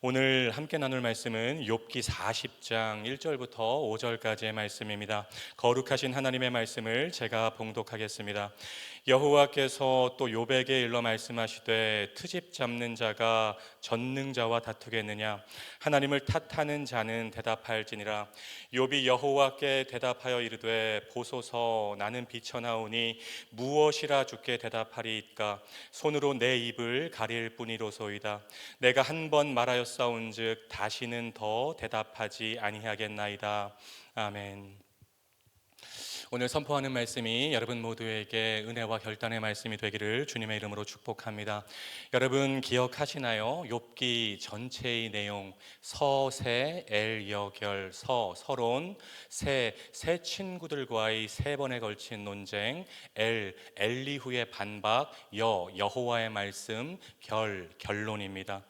오늘 함께 나눌 말씀은 욥기 40장 1절부터 5절까지의 말씀입니다. 거룩하신 하나님의 말씀을 제가 봉독하겠습니다. 여호와께서 또 욥에게 일러 말씀하시되 트집 잡는 자가 전능자와 다투겠느냐? 하나님을 탓하는 자는 대답할지니라. 욥이 여호와께 대답하여 이르되 보소서, 나는 비쳐나오니 무엇이라 주께 대답하리이까? 손으로 내 입을 가릴 뿐이로소이다. 내가 한 번 말하였사온즉 다시는 더 대답하지 아니하겠나이다. 아멘. 오늘 선포하는 말씀이 여러분 모두에게 은혜와 결단의 말씀이 되기를 주님의 이름으로 축복합니다. 여러분 기억하시나요? 욥기 전체의 내용, 서세 엘여결, 서론, 세 친구들과의 세 번에 걸친 논쟁, 엘리후의 반박, 여호와의 말씀, 결론입니다.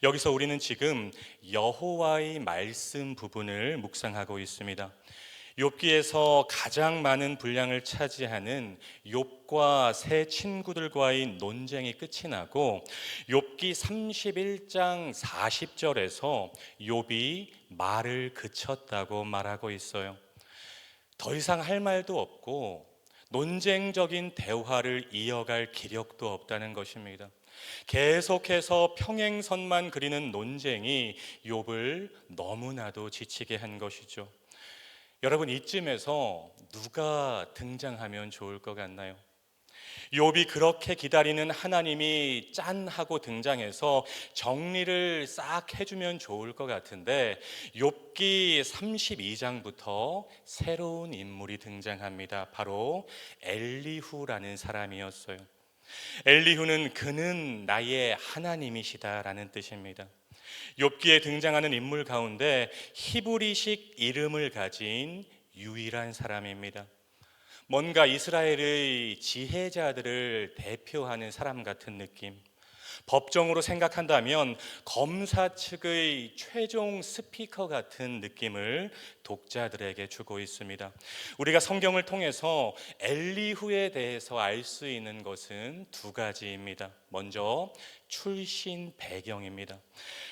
여기서 우리는 지금 여호와의 말씀 부분을 묵상하고 있습니다. 욥기에서 가장 많은 분량을 차지하는 욥과 세 친구들과의 논쟁이 끝이 나고 욥기 31장 40절에서 욥이 말을 그쳤다고 말하고 있어요. 더 이상 할 말도 없고 논쟁적인 대화를 이어갈 기력도 없다는 것입니다. 계속해서 평행선만 그리는 논쟁이 욥을 너무나도 지치게 한 것이죠. 여러분, 이쯤에서 누가 등장하면 좋을 것 같나요? 욥이 그렇게 기다리는 하나님이 짠 하고 등장해서 정리를 싹 해주면 좋을 것 같은데 욥기 32장부터 새로운 인물이 등장합니다. 바로 엘리후라는 사람이었어요. 엘리후는 그는 나의 하나님이시다라는 뜻입니다. 욥기에 등장하는 인물 가운데 히브리식 이름을 가진 유일한 사람입니다. 뭔가 이스라엘의 지혜자들을 대표하는 사람 같은 느낌. 법정으로 생각한다면 검사 측의 최종 스피커 같은 느낌을 독자들에게 주고 있습니다. 우리가 성경을 통해서 엘리후에 대해서 알 수 있는 것은 두 가지입니다. 먼저 출신 배경입니다.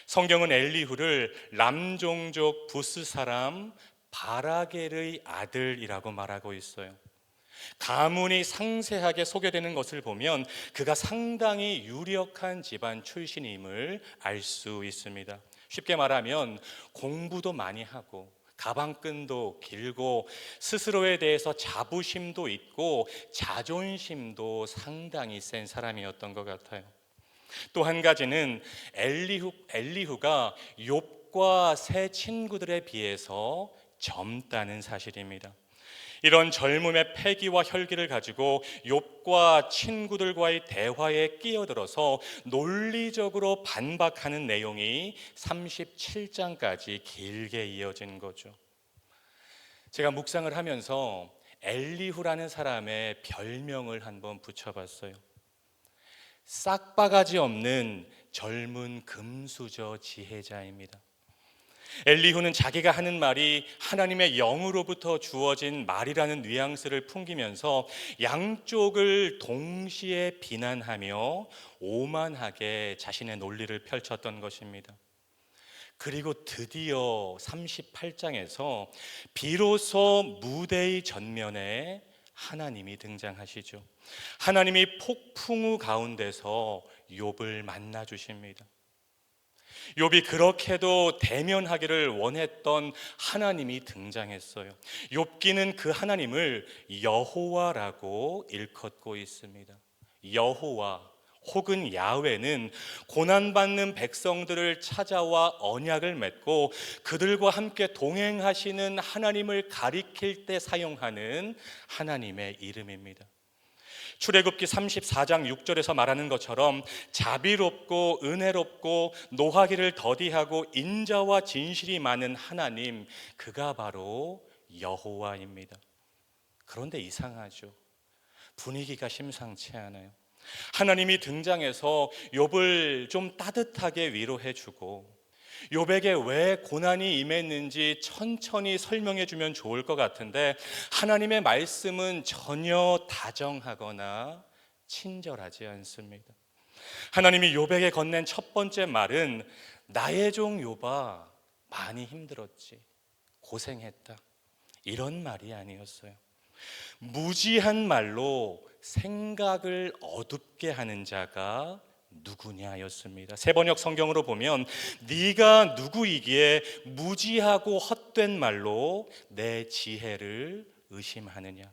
성경은 엘리후를 람종족 부스 사람 바라겔의 아들이라고 말하고 있어요. 가문이 상세하게 소개되는 것을 보면 그가 상당히 유력한 집안 출신임을 알 수 있습니다. 쉽게 말하면 공부도 많이 하고 가방끈도 길고 스스로에 대해서 자부심도 있고 자존심도 상당히 센 사람이었던 것 같아요. 또 한 가지는 엘리후가 욥과 세 친구들에 비해서 젊다는 사실입니다. 이런 젊음의 패기와 혈기를 가지고 욥과 친구들과의 대화에 끼어들어서 논리적으로 반박하는 내용이 37장까지 길게 이어진 거죠. 제가 묵상을 하면서 엘리후라는 사람의 별명을 한번 붙여봤어요. 싹바가지 없는 젊은 금수저 지혜자입니다. 엘리후는 자기가 하는 말이 하나님의 영으로부터 주어진 말이라는 뉘앙스를 풍기면서 양쪽을 동시에 비난하며 오만하게 자신의 논리를 펼쳤던 것입니다. 그리고 드디어 38장에서 비로소 무대의 전면에 하나님이 등장하시죠. 하나님이 폭풍우 가운데서 욥을 만나 주십니다. 욥이 그렇게도 대면하기를 원했던 하나님이 등장했어요. 욥기는 그 하나님을 여호와라고 일컫고 있습니다. 여호와 혹은 야훼는 고난받는 백성들을 찾아와 언약을 맺고 그들과 함께 동행하시는 하나님을 가리킬 때 사용하는 하나님의 이름입니다. 출애굽기 34장 6절에서 말하는 것처럼 자비롭고 은혜롭고 노하기를 더디하고 인자와 진실이 많은 하나님, 그가 바로 여호와입니다. 그런데 이상하죠. 분위기가 심상치 않아요. 하나님이 등장해서 욥을 좀 따뜻하게 위로해주고 욥에게 왜 고난이 임했는지 천천히 설명해 주면 좋을 것 같은데 하나님의 말씀은 전혀 다정하거나 친절하지 않습니다. 하나님이 욥에게 건넨 첫 번째 말은 나의 종 욥아 많이 힘들었지, 고생했다, 이런 말이 아니었어요. 무지한 말로 생각을 어둡게 하는 자가 누구냐였습니다. 세번역 성경으로 보면 네가 누구이기에 무지하고 헛된 말로 내 지혜를 의심하느냐.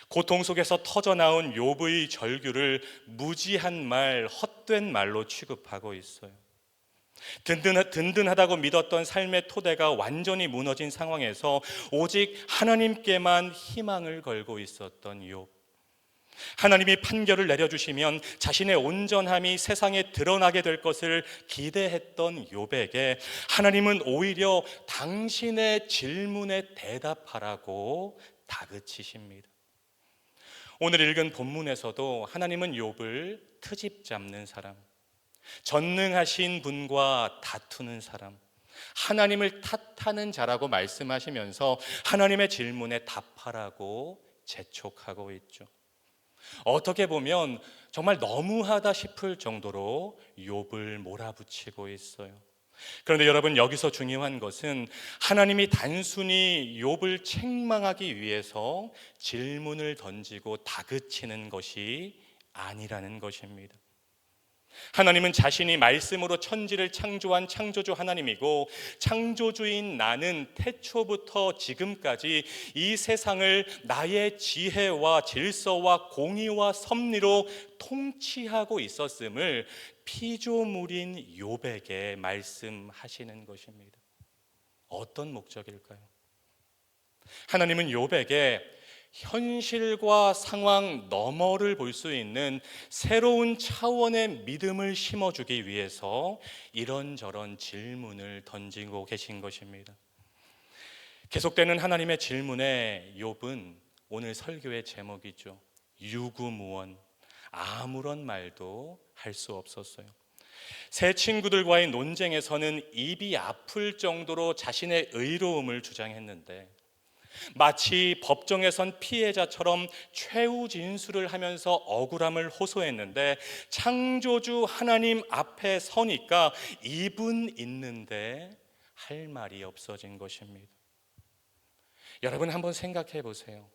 고통 속에서 터져나온 욥의 절규를 무지한 말, 헛된 말로 취급하고 있어요. 든든하다고 믿었던 삶의 토대가 완전히 무너진 상황에서 오직 하나님께만 희망을 걸고 있었던 욥. 하나님이 판결을 내려주시면 자신의 온전함이 세상에 드러나게 될 것을 기대했던 욥에게 하나님은 오히려 당신의 질문에 대답하라고 다그치십니다. 오늘 읽은 본문에서도 하나님은 욥을 트집 잡는 사람, 전능하신 분과 다투는 사람, 하나님을 탓하는 자라고 말씀하시면서 하나님의 질문에 답하라고 재촉하고 있죠. 어떻게 보면 정말 너무하다 싶을 정도로 욥을 몰아붙이고 있어요. 그런데 여러분, 여기서 중요한 것은 하나님이 단순히 욥을 책망하기 위해서 질문을 던지고 다그치는 것이 아니라는 것입니다. 하나님은 자신이 말씀으로 천지를 창조한 창조주 하나님이고, 창조주인 나는 태초부터 지금까지 이 세상을 나의 지혜와 질서와 공의와 섭리로 통치하고 있었음을 피조물인 욥에게 말씀하시는 것입니다. 어떤 목적일까요? 하나님은 욥에게 현실과 상황 너머를 볼 수 있는 새로운 차원의 믿음을 심어주기 위해서 이런저런 질문을 던지고 계신 것입니다. 계속되는 하나님의 질문에 욥은 오늘 설교의 제목이죠. 유구무원, 아무런 말도 할 수 없었어요. 새 친구들과의 논쟁에서는 입이 아플 정도로 자신의 의로움을 주장했는데, 마치 법정에선 피해자처럼 최후 진술을 하면서 억울함을 호소했는데, 창조주 하나님 앞에 서니까 입은 있는데 할 말이 없어진 것입니다. 여러분, 한번 생각해 보세요.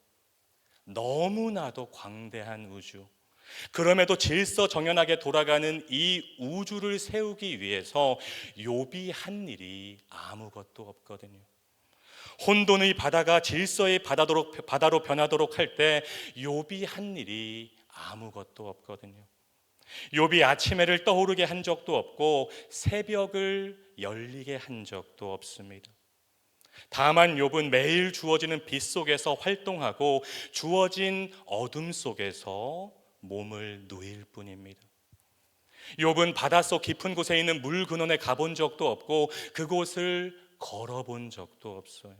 너무나도 광대한 우주, 그럼에도 질서정연하게 돌아가는 이 우주를 세우기 위해서 욥이 한 일이 아무것도 없거든요. 혼돈의 바다가 질서의 바다로 변하도록 할 때 욥이 한 일이 아무것도 없거든요. 욥이 아침해를 떠오르게 한 적도 없고 새벽을 열리게 한 적도 없습니다. 다만 욥은 매일 주어지는 빛 속에서 활동하고 주어진 어둠 속에서 몸을 누일 뿐입니다. 욥은 바닷속 깊은 곳에 있는 물 근원에 가본 적도 없고 그곳을 걸어본 적도 없어요.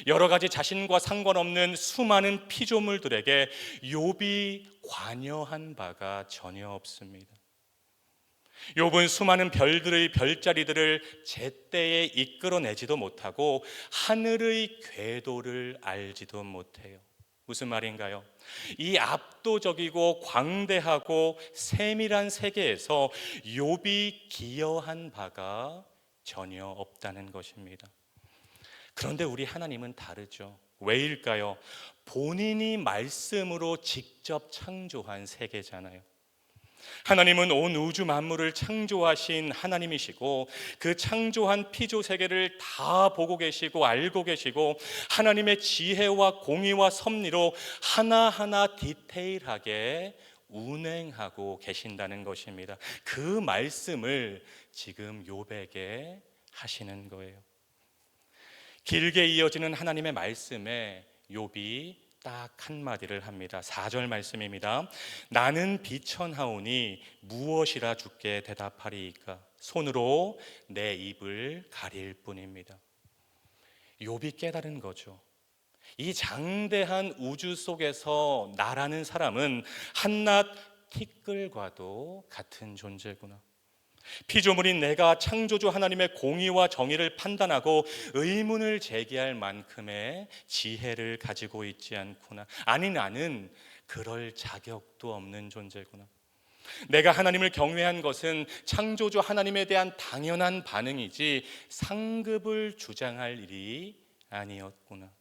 여러 가지 자신과 상관없는 수많은 피조물들에게 욥이 관여한 바가 전혀 없습니다. 욥은 수많은 별들의 별자리들을 제때에 이끌어내지도 못하고 하늘의 궤도를 알지도 못해요. 무슨 말인가요? 이 압도적이고 광대하고 세밀한 세계에서 욥이 기여한 바가 전혀 없다는 것입니다. 그런데 우리 하나님은 다르죠. 왜일까요? 본인이 말씀으로 직접 창조한 세계잖아요. 하나님은 온 우주 만물을 창조하신 하나님이시고, 그 창조한 피조 세계를 다 보고 계시고 알고 계시고, 하나님의 지혜와 공의와 섭리로 하나하나 디테일하게 운행하고 계신다는 것입니다. 그 말씀을 지금 욥에게 하시는 거예요. 길게 이어지는 하나님의 말씀에 욥이 딱 한마디를 합니다. 4절 말씀입니다. 나는 비천하오니 무엇이라 주께 대답하리이까? 손으로 내 입을 가릴 뿐입니다. 욥이 깨달은 거죠. 이 장대한 우주 속에서 나라는 사람은 한낱 티끌과도 같은 존재구나. 피조물인 내가 창조주 하나님의 공의와 정의를 판단하고 의문을 제기할 만큼의 지혜를 가지고 있지 않구나. 아니, 나는 그럴 자격도 없는 존재구나. 내가 하나님을 경외한 것은 창조주 하나님에 대한 당연한 반응이지 상급을 주장할 일이 아니었구나.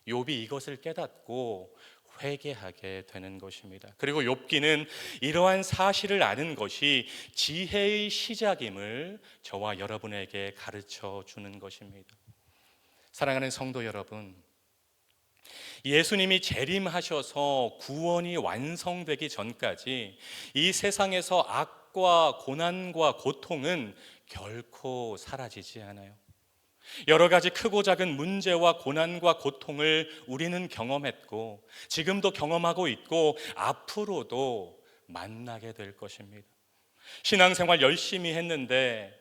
욥이 이것을 깨닫고 회개하게 되는 것입니다. 그리고 욥기는 이러한 사실을 아는 것이 지혜의 시작임을 저와 여러분에게 가르쳐 주는 것입니다. 사랑하는 성도 여러분, 예수님이 재림하셔서 구원이 완성되기 전까지 이 세상에서 악과 고난과 고통은 결코 사라지지 않아요. 여러 가지 크고 작은 문제와 고난과 고통을 우리는 경험했고 지금도 경험하고 있고 앞으로도 만나게 될 것입니다. 신앙생활 열심히 했는데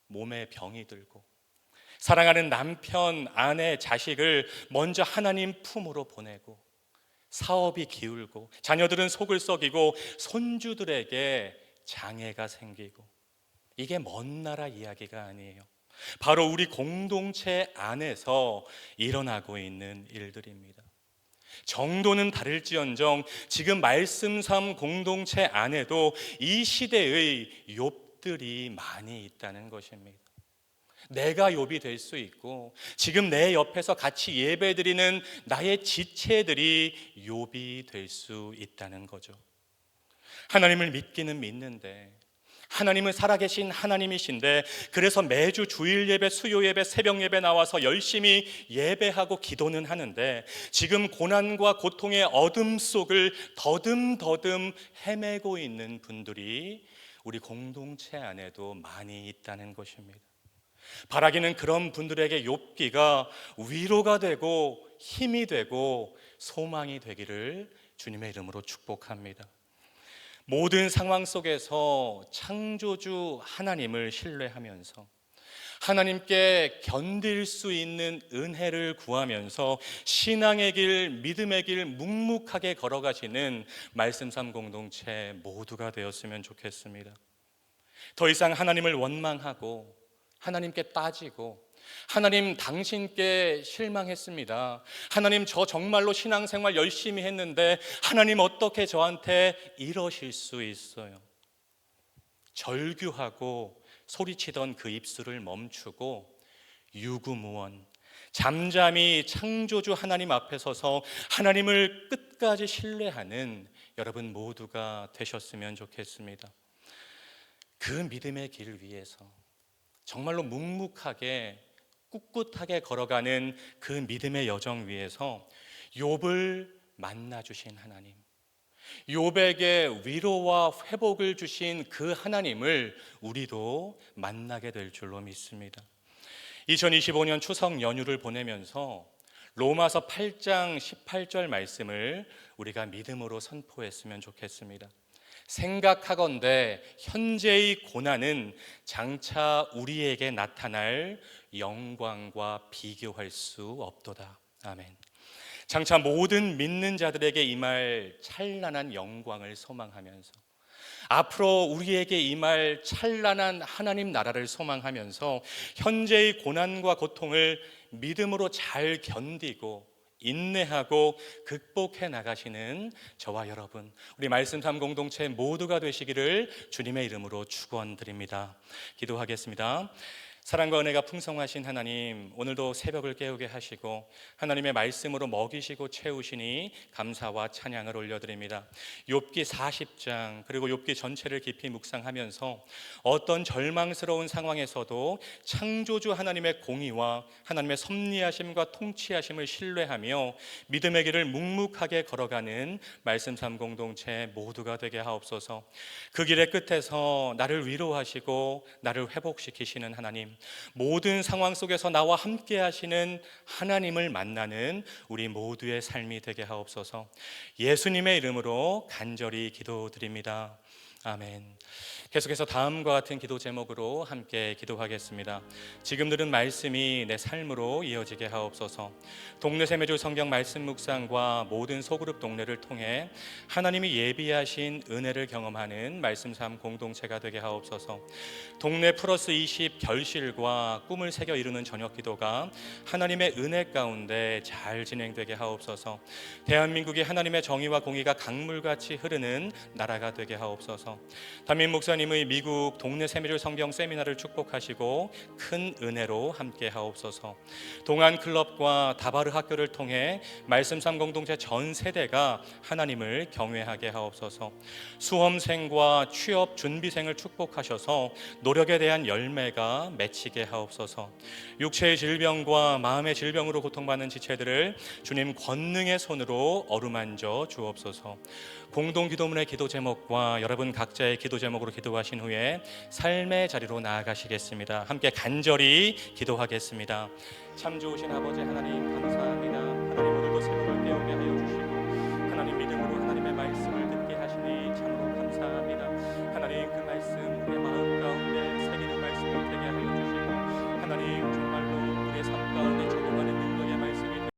몸에 병이 들고 사랑하는 남편, 아내, 자식을 먼저 하나님 품으로 보내고 사업이 기울고 자녀들은 속을 썩이고 손주들에게 장애가 생기고 이게 먼 나라 이야기가 아니에요. 바로 우리 공동체 안에서 일어나고 있는 일들입니다. 정도는 다를지언정 지금 말씀 삶 공동체 안에도 이 시대의 욥들이 많이 있다는 것입니다. 내가 욥이 될 수 있고 지금 내 옆에서 같이 예배드리는 나의 지체들이 욥이 될 수 있다는 거죠. 하나님을 믿기는 믿는데 하나님은 살아계신 하나님이신데 그래서 매주 주일 예배, 수요 예배, 새벽 예배 나와서 열심히 예배하고 기도는 하는데 지금 고난과 고통의 어둠 속을 더듬더듬 헤매고 있는 분들이 우리 공동체 안에도 많이 있다는 것입니다. 바라기는 그런 분들에게 욥기가 위로가 되고 힘이 되고 소망이 되기를 주님의 이름으로 축복합니다. 모든 상황 속에서 창조주 하나님을 신뢰하면서 하나님께 견딜 수 있는 은혜를 구하면서 신앙의 길, 믿음의 길 묵묵하게 걸어가시는 말씀 삶 공동체 모두가 되었으면 좋겠습니다. 더 이상 하나님을 원망하고 하나님께 따지고 하나님 당신께 실망했습니다. 하나님 저 정말로 신앙생활 열심히 했는데 하나님 어떻게 저한테 이러실 수 있어요? 절규하고 소리치던 그 입술을 멈추고 유구무원 잠잠히 창조주 하나님 앞에 서서 하나님을 끝까지 신뢰하는 여러분 모두가 되셨으면 좋겠습니다. 그 믿음의 길 위에서 정말로 묵묵하게 꿋꿋하게 걸어가는 그 믿음의 여정 위에서 욥을 만나주신 하나님, 욥에게 위로와 회복을 주신 그 하나님을 우리도 만나게 될 줄로 믿습니다. 2025년 추석 연휴를 보내면서 로마서 8장 18절 말씀을 우리가 믿음으로 선포했으면 좋겠습니다. 생각하건대 현재의 고난은 장차 우리에게 나타날 영광과 비교할 수 없도다. 아멘. 장차 모든 믿는 자들에게 임할 찬란한 영광을 소망하면서 앞으로 우리에게 임할 찬란한 하나님 나라를 소망하면서 현재의 고난과 고통을 믿음으로 잘 견디고 인내하고 극복해 나가시는 저와 여러분, 우리 말씀 삶 공동체 모두가 되시기를 주님의 이름으로 축원드립니다. 기도하겠습니다. 사랑과 은혜가 풍성하신 하나님, 오늘도 새벽을 깨우게 하시고 하나님의 말씀으로 먹이시고 채우시니 감사와 찬양을 올려드립니다. 욥기 40장 그리고 욥기 전체를 깊이 묵상하면서 어떤 절망스러운 상황에서도 창조주 하나님의 공의와 하나님의 섭리하심과 통치하심을 신뢰하며 믿음의 길을 묵묵하게 걸어가는 말씀 삶 공동체 모두가 되게 하옵소서. 그 길의 끝에서 나를 위로하시고 나를 회복시키시는 하나님, 모든 상황 속에서 나와 함께 하시는 하나님을 만나는 우리 모두의 삶이 되게 하옵소서. 예수님의 이름으로 간절히 기도드립니다. 아멘. 계속해서 다음과 같은 기도 제목으로 함께 기도하겠습니다. 지금 들은 말씀이 내 삶으로 이어지게 하옵소서. 동네 세매주 성경 말씀 묵상과 모든 소그룹 동네를 통해 하나님이 예비하신 은혜를 경험하는 말씀 삶 공동체가 되게 하옵소서. 동네 플러스 20 결실과 꿈을 새겨 이루는 저녁 기도가 하나님의 은혜 가운데 잘 진행되게 하옵소서. 대한민국이 하나님의 정의와 공의가 강물같이 흐르는 나라가 되게 하옵소서. 하옵소서. 담임 목사님의 미국 동네 세미를 성경 세미나를 축복하시고 큰 은혜로 함께 하옵소서. 동안 클럽과 다바르 학교를 통해 말씀 삶 공동체 전 세대가 하나님을 경외하게 하옵소서. 수험생과 취업 준비생을 축복하셔서 노력에 대한 열매가 맺히게 하옵소서. 육체의 질병과 마음의 질병으로 고통받는 지체들을 주님 권능의 손으로 어루만져 주옵소서. 공동 기도문의 기도 제목과 여러분 각자의 기도 제목으로 기도하신 후에 삶의 자리로 나아가시겠습니다. 함께 간절히 기도하겠습니다. 참 좋으신 아버지 하나님 감사합니다.